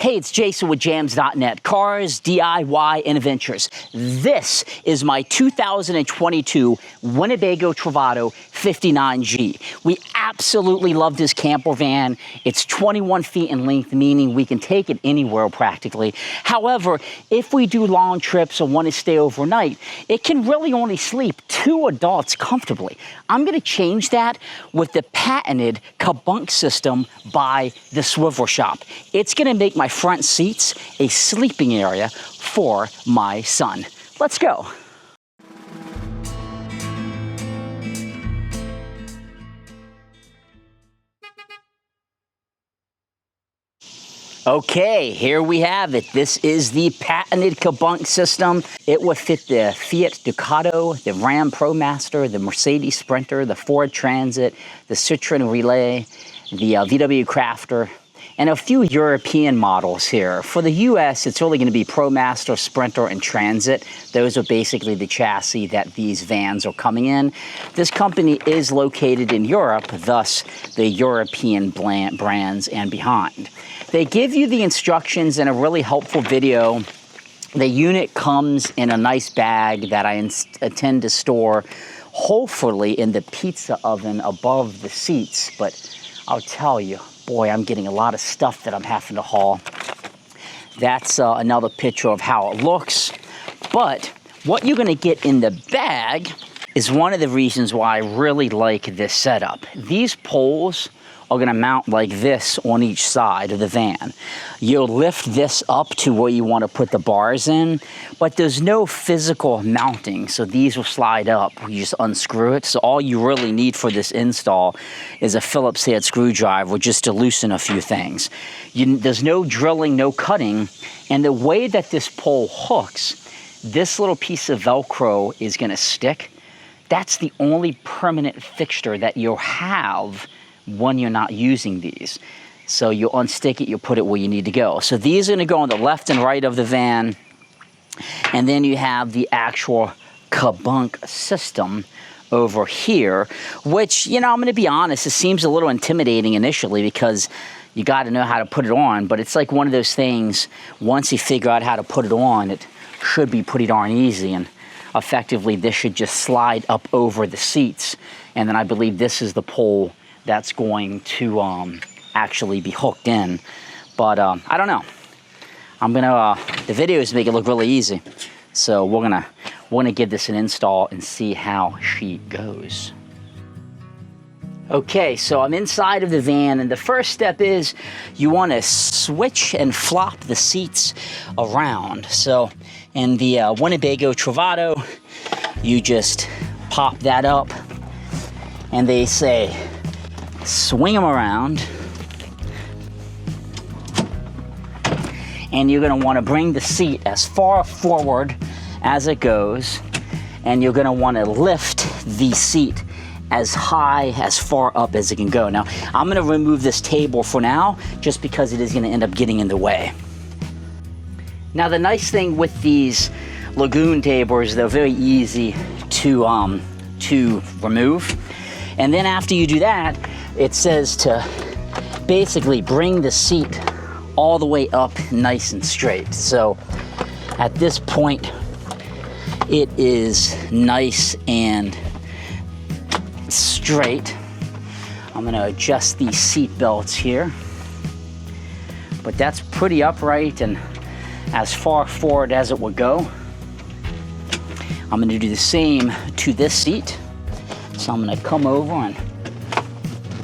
Hey, it's Jason with jamzDOTnet, cars, DIY, and adventures. This is my 2022 Winnebago Travato 59G. We absolutely love this camper van. It's 21 feet in length, meaning we can take it anywhere practically. However, if we do long trips or want to stay overnight, it can really only sleep 2 adults comfortably. I'm going to change that with the patented Cabbunk system by the Swivel Shop. It's going to make my front seats a sleeping area for my son. Let's go. Okay, here we have it. This is the patented Cabbunk system. It will fit the Fiat Ducato, the Ram ProMaster, the Mercedes Sprinter, the Ford Transit, the Citroen Relay, the VW Crafter, and a few European models here. For the US, it's really going to be ProMaster, Sprinter, and Transit. Those are basically the chassis that these vans are coming in. This company is located in Europe, thus the European brands and behind. They give you the instructions in a really helpful video. The unit comes in a nice bag that I intend to store, hopefully in the pizza oven above the seats, but I'll tell you, boy, I'm getting a lot of stuff that I'm having to haul. That's another picture of how it looks. But what you're gonna get in the bag is one of the reasons why I really like this setup. These poles are gonna mount like this on each side of the van. You'll lift this up to where you wanna put the bars in, but there's no physical mounting, so these will slide up. You just unscrew it. So all you really need for this install is a Phillips head screwdriver just to loosen a few things. There's no drilling, no cutting, and the way that this pole hooks, this little piece of Velcro is gonna stick. That's the only permanent fixture that you'll have when you're not using these. So you'll unstick it, you'll put it where you need to go. So these are gonna go on the left and right of the van, and then you have the actual Cabbunk system over here, which, you know, I'm gonna be honest, it seems a little intimidating initially because you gotta know how to put it on, but it's like one of those things, once you figure out how to put it on, it should be pretty darn easy, and effectively this should just slide up over the seats, and then I believe this is the pole that's going to actually be hooked in. But I don't know. I'm gonna, the videos make it look really easy. So we're gonna give this an install and see how she goes. Okay, so I'm inside of the van, and the first step is you wanna switch and flop the seats around. So in the Winnebago Travato, you just pop that up, and they say, swing them around, and you're going to want to bring the seat as far forward as it goes, and you're going to want to lift the seat as high, as far up as it can go. Now, I'm going to remove this table for now, just because it is going to end up getting in the way. Now, the nice thing with these Lagoon tables, they're very easy to remove. And then after you do that, it says to basically bring the seat all the way up nice and straight. So at this point, it is nice and straight. I'm gonna adjust these seat belts here, but that's pretty upright and as far forward as it would go. I'm gonna do the same to this seat. So I'm gonna come over and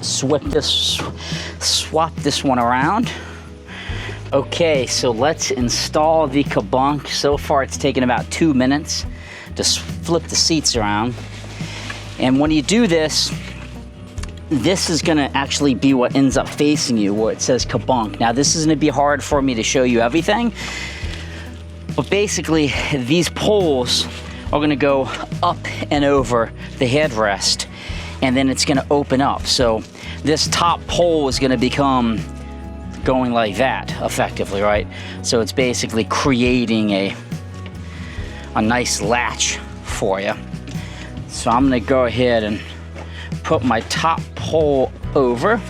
swap this one around. Okay, so let's install the Cabbunk. So far it's taken about 2 minutes to flip the seats around. And when you do this, this is gonna actually be what ends up facing you, where it says Cabbunk. Now this is gonna be hard for me to show you everything, but basically these poles are gonna go up and over the headrest, and then it's gonna open up. So this top pole is gonna become going like that, effectively, right? So it's basically creating a nice latch for you. So I'm gonna go ahead and put my top pole over.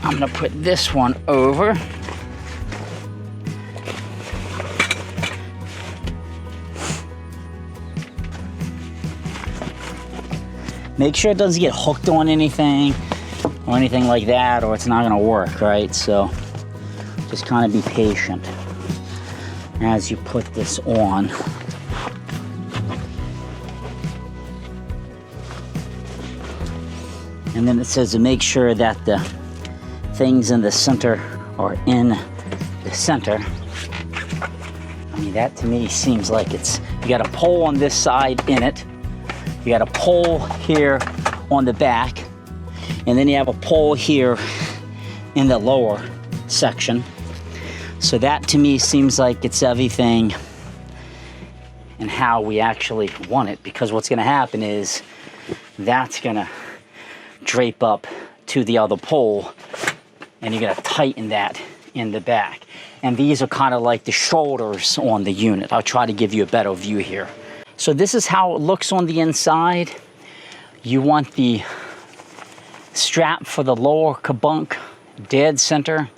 I'm gonna put this one over. Make sure it doesn't get hooked on anything or anything like that, or it's not gonna work, right? So just kind of be patient as you put this on. And then it says to make sure that the things in the center are in the center. I mean, that to me seems like it's, you got a pole on this side in it, you got a pole here on the back, and then you have a pole here in the lower section. So that to me seems like it's everything and how we actually want it, because what's gonna happen is that's gonna drape up to the other pole and you're gonna tighten that in the back. And these are kind of like the shoulders on the unit. I'll try to give you a better view here. So this is how it looks on the inside. You want the strap for the lower Cabbunk dead center.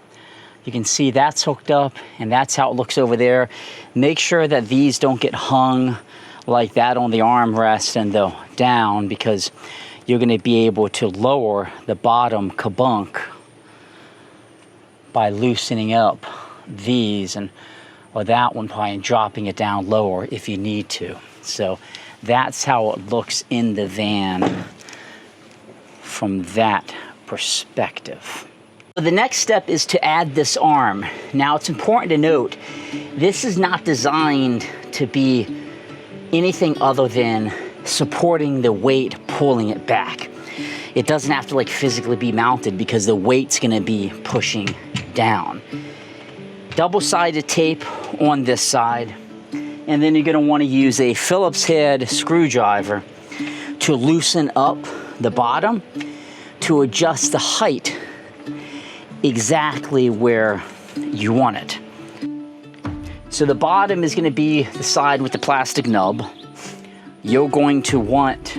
You can see that's hooked up, and that's how it looks over there. Make sure that these don't get hung like that on the armrest and the down, because you're going to be able to lower the bottom Cabbunk by loosening up these, and or that one probably, and dropping it down lower if you need to. So that's how it looks in the van from that perspective. The next step is to add this arm. Now it's important to note, this is not designed to be anything other than supporting the weight, pulling it back. It doesn't have to like physically be mounted because the weight's gonna be pushing down. Double-sided tape on this side, and then you're gonna wanna use a Phillips head screwdriver to loosen up the bottom to adjust the height exactly where you want it. So the bottom is going to be the side with the plastic nub. You're going to want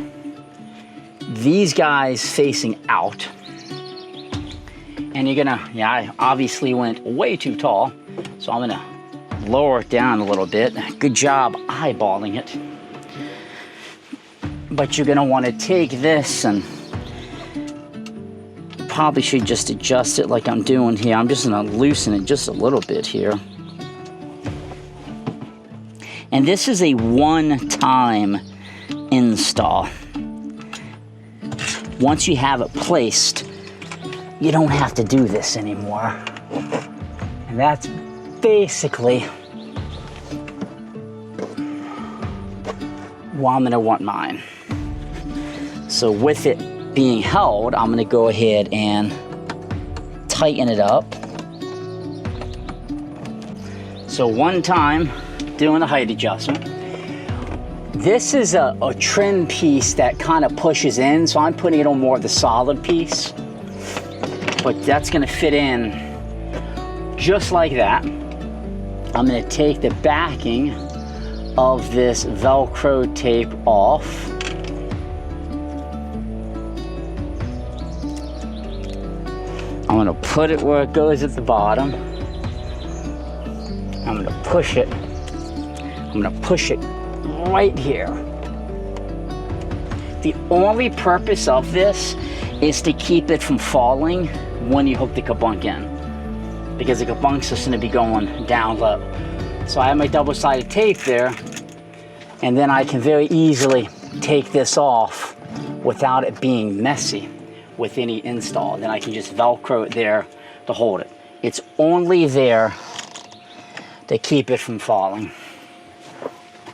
these guys facing out. And you're gonna, yeah, I obviously went way too tall, so I'm gonna lower it down a little bit. Good job eyeballing it. But you're gonna want to take this, and probably should just adjust it like I'm doing here. I'm just gonna loosen it just a little bit here. And this is a one-time install. Once you have it placed, you don't have to do this anymore. And that's basically why I'm gonna want mine. So with it being held, I'm gonna go ahead and tighten it up. So one time, doing the height adjustment. This is a trim piece that kind of pushes in, so I'm putting it on more of the solid piece. But that's gonna fit in just like that. I'm gonna take the backing of this Velcro tape off. I'm gonna put it where it goes at the bottom. I'm gonna push it. I'm gonna push it right here. The only purpose of this is to keep it from falling when you hook the Cabbunk in, because the Cabbunk's just gonna be going down low. So I have my double-sided tape there, and then I can very easily take this off without it being messy with any install. Then I can just Velcro it there to hold it. It's only there to keep it from falling.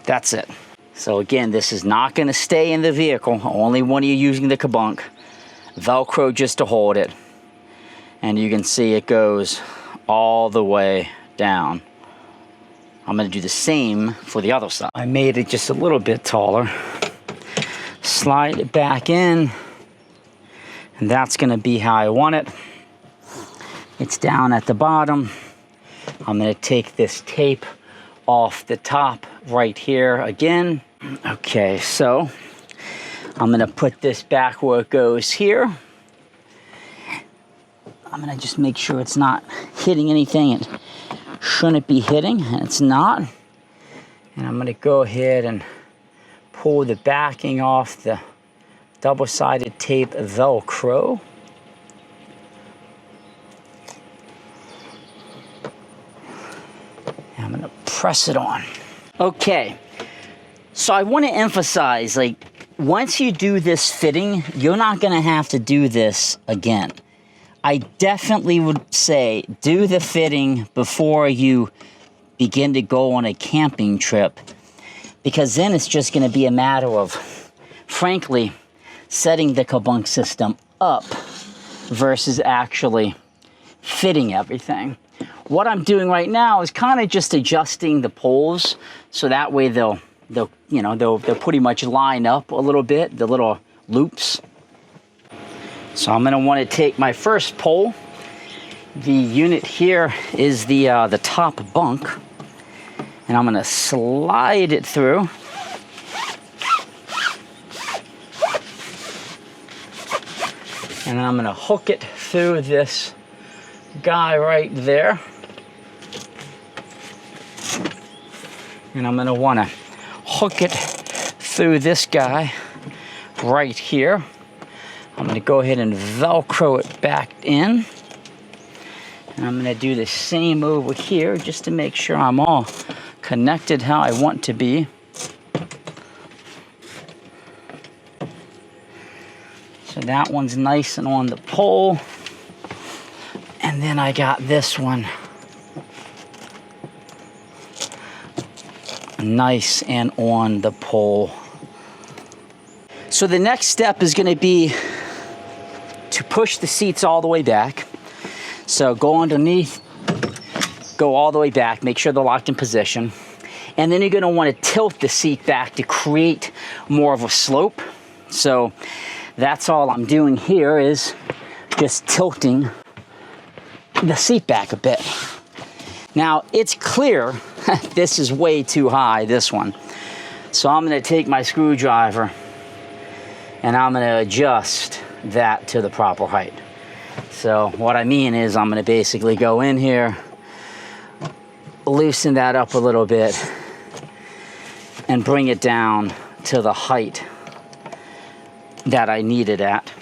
That's it. So again, this is not gonna stay in the vehicle, only when you're using the Cabbunk. Velcro just to hold it. And you can see it goes all the way down. I'm gonna do the same for the other side. I made it just a little bit taller. Slide it back in, and that's gonna be how I want it. It's down at the bottom. I'm gonna take this tape off the top right here again. Okay, so I'm gonna put this back where it goes here. I'm gonna just make sure it's not hitting anything it shouldn't be hitting, and it's not. And I'm gonna go ahead and pull the backing off the double-sided tape Velcro. And I'm gonna press it on. Okay, so I wanna emphasize, like, once you do this fitting, you're not gonna have to do this again. I definitely would say do the fitting before you begin to go on a camping trip, because then it's just gonna be a matter of, frankly, setting the Cabbunk system up versus actually fitting everything. What I'm doing right now is kind of just adjusting the poles so that way they'll pretty much line up a little bit, the little loops. So I'm gonna want to take my first pole. The unit here is the top bunk, and I'm gonna slide it through. And I'm gonna hook it through this guy right there. And I'm gonna wanna hook it through this guy right here. I'm gonna go ahead and Velcro it back in. And I'm gonna do the same over here just to make sure I'm all connected how I want to be. So that one's nice and on the pole. And then I got this one nice and on the pole. So the next step is gonna be to push the seats all the way back. So go underneath, go all the way back, make sure they're locked in position. And then you're gonna wanna tilt the seat back to create more of a slope. So that's all I'm doing here is just tilting the seat back a bit. Now it's clear this is way too high, this one. So I'm gonna take my screwdriver and I'm gonna adjust that to the proper height. So what I mean is I'm gonna basically go in here, loosen that up a little bit, and bring it down to the height that I need it at.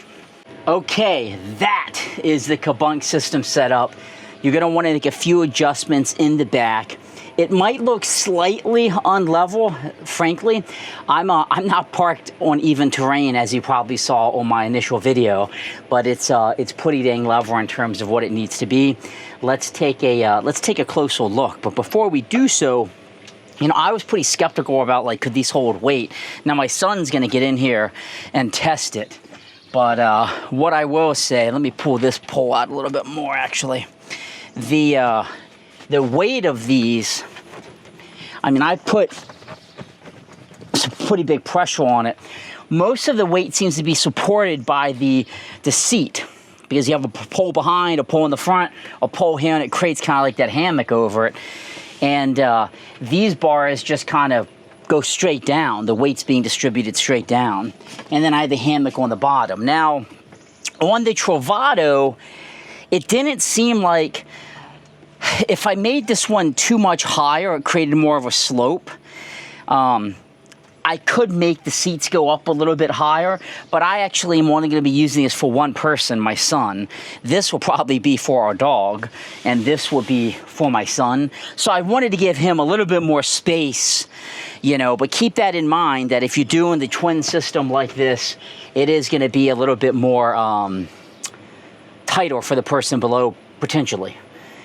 Okay, that is the Cabbunk system set up. You're gonna wanna make a few adjustments in the back. It might look slightly unlevel, frankly. I'm not parked on even terrain, as you probably saw on my initial video, but it's pretty dang level in terms of what it needs to be. Let's take a closer look. But before we do so, you know, I was pretty skeptical about, like, could these hold weight? Now my son's gonna get in here and test it. But what I will say, let me pull this pole out a little bit more actually. The weight of these, I mean, I put some pretty big pressure on it. Most of the weight seems to be supported by the seat, because you have a pole behind, a pole in the front, a pole here, and it creates kind of like that hammock over it. And these bars just kind of go straight down. The weight's being distributed straight down. And then I have the hammock on the bottom. Now, on the Travato, it didn't seem like, if I made this one too much higher, it created more of a slope. I could make the seats go up a little bit higher, but I actually am only going to be using this for one person, my son. This will probably be for our dog, and this will be for my son. So I wanted to give him a little bit more space, you know, but keep that in mind that if you're doing the twin system like this, it is going to be a little bit more tighter for the person below, potentially,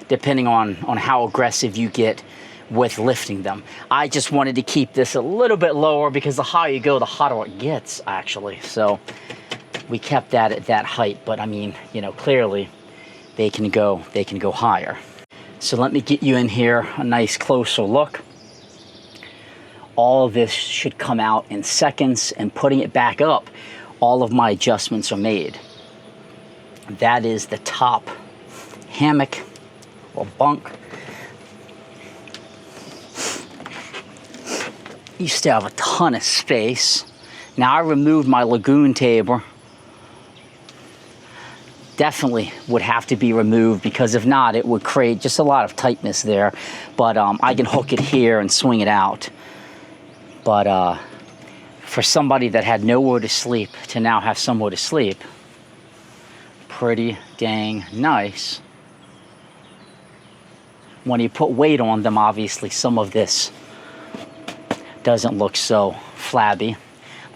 depending on how aggressive you get with lifting them. I just wanted to keep this a little bit lower because the higher you go, the hotter it gets, actually. So we kept that at that height, but I mean, you know, clearly they can go higher. So let me get you in here a nice closer look. All of this should come out in seconds, and putting it back up, all of my adjustments are made. That is the top hammock or bunk. Used to have a ton of space. Now I removed my lagoon table. definitely would have to be removed, because if not, it would create just a lot of tightness there. But I can hook it here and swing it out. But for somebody that had nowhere to sleep to now have somewhere to sleep, pretty dang nice. When you put weight on them, obviously some of this doesn't look so flabby.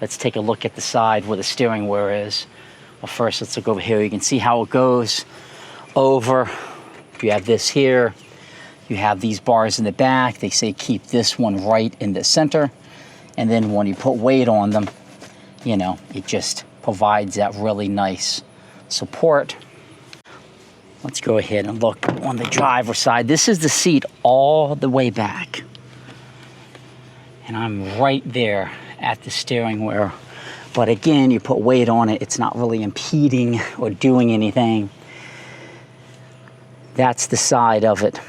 Let's take a look at the side where the steering wheel is. Well, first let's look over here. You can see how it goes over. You have this here. You have these bars in the back. They say keep this one right in the center. And then when you put weight on them, you know, it just provides that really nice support. Let's go ahead and look on the driver's side. This is the seat all the way back. And I'm right there at the steering wheel. But again, you put weight on it, it's not really impeding or doing anything. That's the side of it.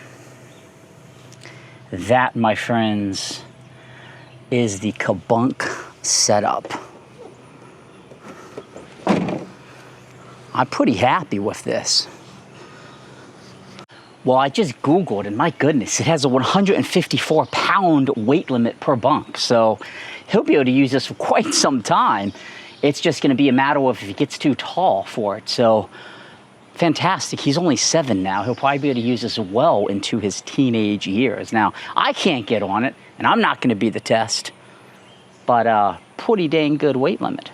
That, my friends, is the Cabbunk setup. I'm pretty happy with this. Well, I just Googled, and my goodness, it has a 154-pound weight limit per bunk. So he'll be able to use this for quite some time. It's just going to be a matter of if he gets too tall for it. So fantastic. He's only 7 now. He'll probably be able to use this well into his teenage years. Now, I can't get on it, and I'm not going to be the test, but pretty dang good weight limit.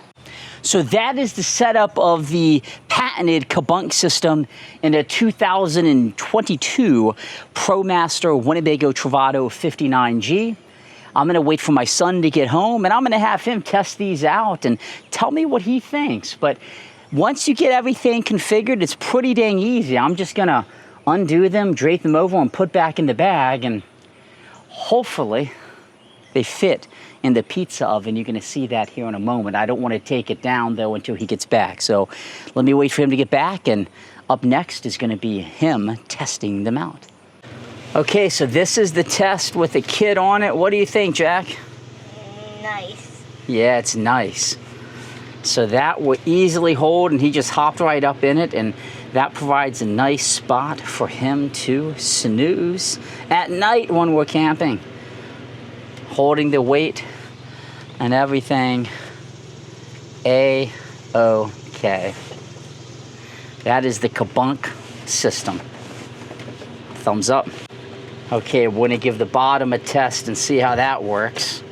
So that is the setup of the patented Cabbunk system in a 2022 ProMaster Winnebago Travato 59G. I'm going to wait for my son to get home, and I'm going to have him test these out and tell me what he thinks. But once you get everything configured, it's pretty dang easy. I'm just going to undo them, drape them over, and put back in the bag, and hopefully they fit in the pizza oven. You're going to see that here in a moment. I don't want to take it down, though, until he gets back. So let me wait for him to get back, and up next is going to be him testing them out. Okay, so this is the test with the kid on it. What do you think, Jack? Nice. Yeah, it's nice. So that will easily hold, and he just hopped right up in it, and that provides a nice spot for him to snooze at night when we're camping. Holding the weight and everything A-OK. That is the Cabbunk system. Thumbs up. Okay, we're gonna give the bottom a test and see how that works.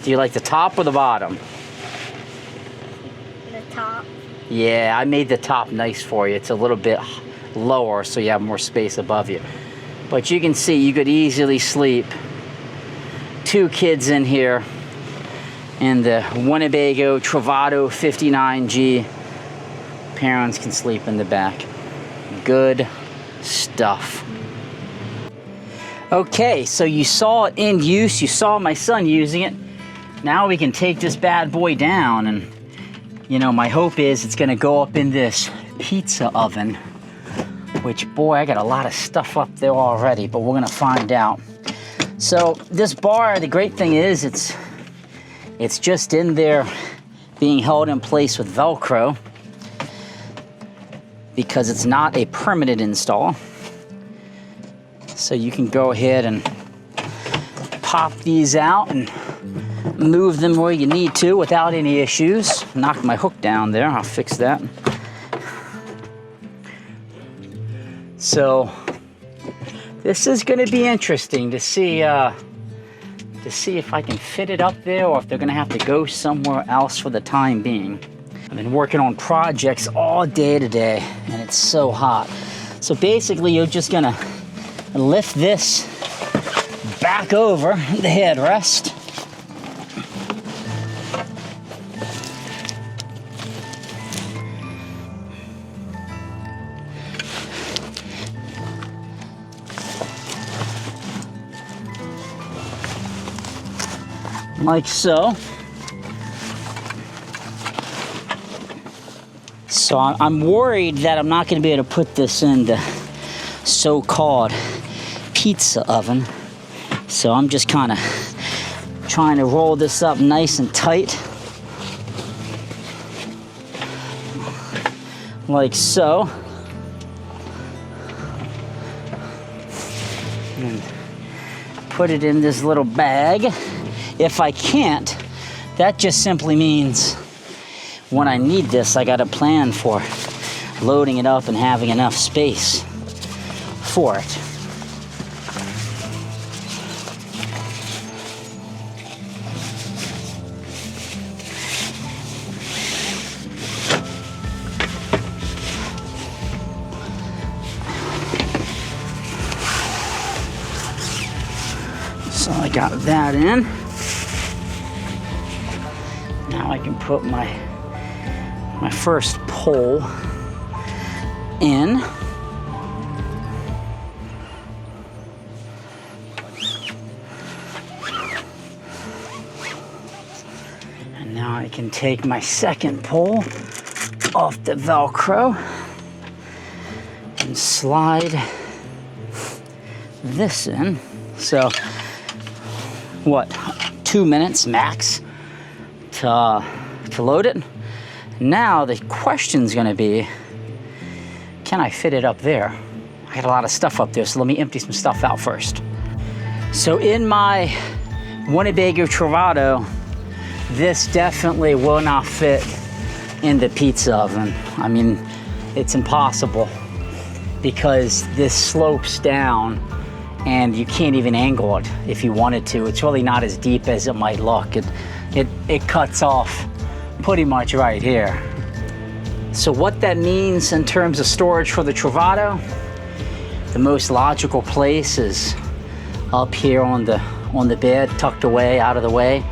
Do you like the top or the bottom? The top. Yeah, I made the top nice for you. It's a little bit lower so you have more space above you. But you can see you could easily sleep 2 kids in here in the Winnebago Travato 59G. Parents can sleep in the back. Good stuff. Okay, so you saw it in use. You saw my son using it. Now we can take this bad boy down, and you know, my hope is it's gonna go up in this pizza oven, which, boy, I got a lot of stuff up there already, but we're gonna find out. So this bar, the great thing is it's just in there being held in place with Velcro, because it's not a permanent install. So you can go ahead and pop these out and move them where you need to without any issues. Knock my hook down there, I'll fix that. So this is going to be interesting to see if I can fit it up there, or if they're going to have to go somewhere else for the time being. I've been working on projects all day today, and it's so hot. So basically, you're just going to lift this back over the headrest. Like so. So I'm worried that I'm not going to be able to put this in the so-called pizza oven. So I'm just kind of trying to roll this up nice and tight. like so. And put it in this little bag. If I can't, that just simply means when I need this, I got a plan for loading it up and having enough space for it. So I got that in. Now I can put my first pole in. And now I can take my second pole off the Velcro and slide this in. So what, 2 minutes max to load it. Now the question's gonna be, can I fit it up there? I got a lot of stuff up there, so let me empty some stuff out first. So in my Winnebago Travato, this definitely will not fit in the pizza oven. I mean, it's impossible because this slopes down and you can't even angle it if you wanted to. It's really not as deep as it might look. It cuts off pretty much right here. So what that means in terms of storage for the Travato, the most logical place is up here on the bed, tucked away, out of the way.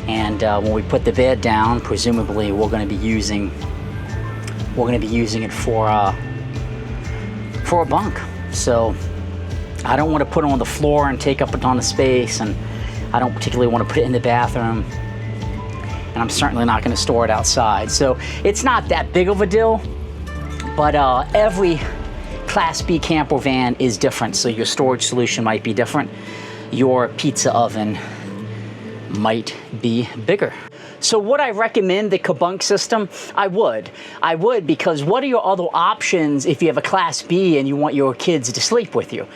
And when we put the bed down, presumably we're going to be using it for a bunk. So I don't want to put it on the floor and take up a ton of space, and I don't particularly want to put it in the bathroom, and I'm certainly not going to store it outside. So it's not that big of a deal, but every Class B camper van is different, so your storage solution might be different. Your pizza oven might be bigger. So would I recommend the Cabbunk system? I would, because what are your other options if you have a Class B and you want your kids to sleep with you?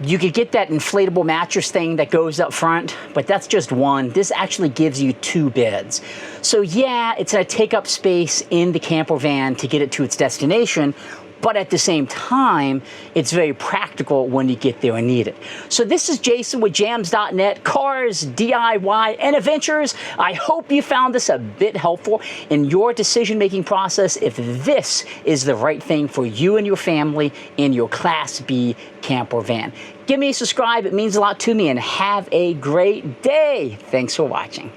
You could get that inflatable mattress thing that goes up front, but that's just one. This actually gives you 2 beds. So yeah, it's gonna take up space in the camper van to get it to its destination, but at the same time, it's very practical when you get there and need it. So this is Jason with jamzDOTnet, cars, DIY, and adventures. I hope you found this a bit helpful in your decision-making process if this is the right thing for you and your family in your Class B camper van. Give me a subscribe, it means a lot to me, and have a great day. Thanks for watching.